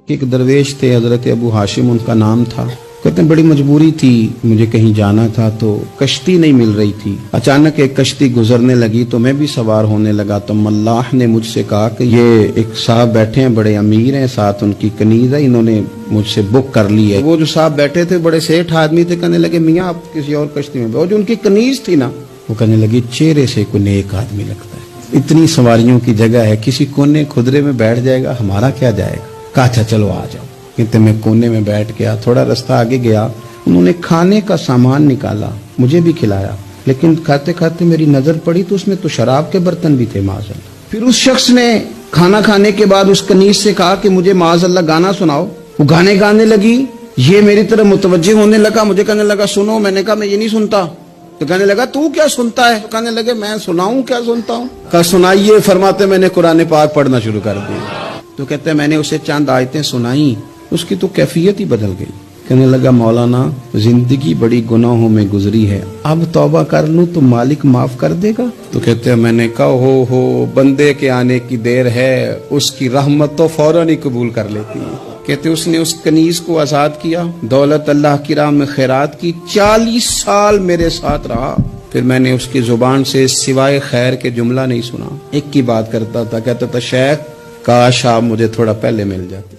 کہ ایک درویش تھے حضرت ابو ہاشم ان کا نام تھا. کہتے ہیں بڑی مجبوری تھی, مجھے کہیں جانا تھا تو کشتی نہیں مل رہی تھی. اچانک ایک کشتی گزرنے لگی تو میں بھی سوار ہونے لگا. تو ملاح نے مجھ سے کہا کہ یہ ایک صاحب بیٹھے ہیں, بڑے امیر ہیں, ساتھ ان کی کنیز ہے, انہوں نے مجھ سے بک کر لی ہے. وہ جو صاحب بیٹھے تھے بڑے سیٹھ آدمی تھے, کہنے لگے میاں آپ کسی اور کشتی میں. وہ جو ان کی کنیز تھی نا, وہ کہنے لگی چہرے سے کوئی نیک آدمی لگتا ہے, اتنی سواریوں کی جگہ ہے, کسی کونے خدرے میں بیٹھ جائے گا, ہمارا کیا جائے گا. کہا اچھا چلو آ جاؤ. کہتے میں کونے میں بیٹھ گیا. تھوڑا رستہ آگے گیا, انہوں نے کھانے کا سامان نکالا, مجھے بھی کھلایا, لیکن کھاتے کھاتے میری نظر پڑی تو اس میں تو شراب کے برتن بھی تھے معاذ اللہ. پھر اس شخص نے کھانا کھانے کے بعد اس کنیز سے کہا کہ مجھے معاذ اللہ گانا سناؤ. وہ گانے گانے لگی, یہ میری طرف متوجہ ہونے لگا, مجھے کہنے لگا سنو. میں نے کہا میں یہ نہیں سنتا. تو کہنے لگا تو کیا سنتا ہے؟ کہنے لگے میں سناؤں کیا سنتا ہوں. کہا سنائیے. فرماتے میں نے قرآن پاک پڑھنا شروع کر دیا. تو کہتے ہیں میں نے اسے چند آیتیں سنائیں, اس کی تو کیفیت ہی بدل گئی. کہنے لگا مولانا زندگی بڑی گناہوں میں گزری ہے, اب توبہ کر لوں تو مالک معاف کر دے گا. تو کہتے ہیں میں نے کہا ہو بندے کے آنے کی دیر ہے, اس کی رحمت تو فوراً ہی قبول کر لیتی ہے. کہتے اس نے اس کنیز کو آزاد کیا, دولت اللہ کی راہ میں خیرات کی, 40 سال میرے ساتھ رہا. پھر میں نے اس کی زبان سے سوائے خیر کے جملہ نہیں سنا. ایک کی بات کرتا تھا, کہتا تھا شیخ کاش آپ مجھے تھوڑا پہلے مل جاتے.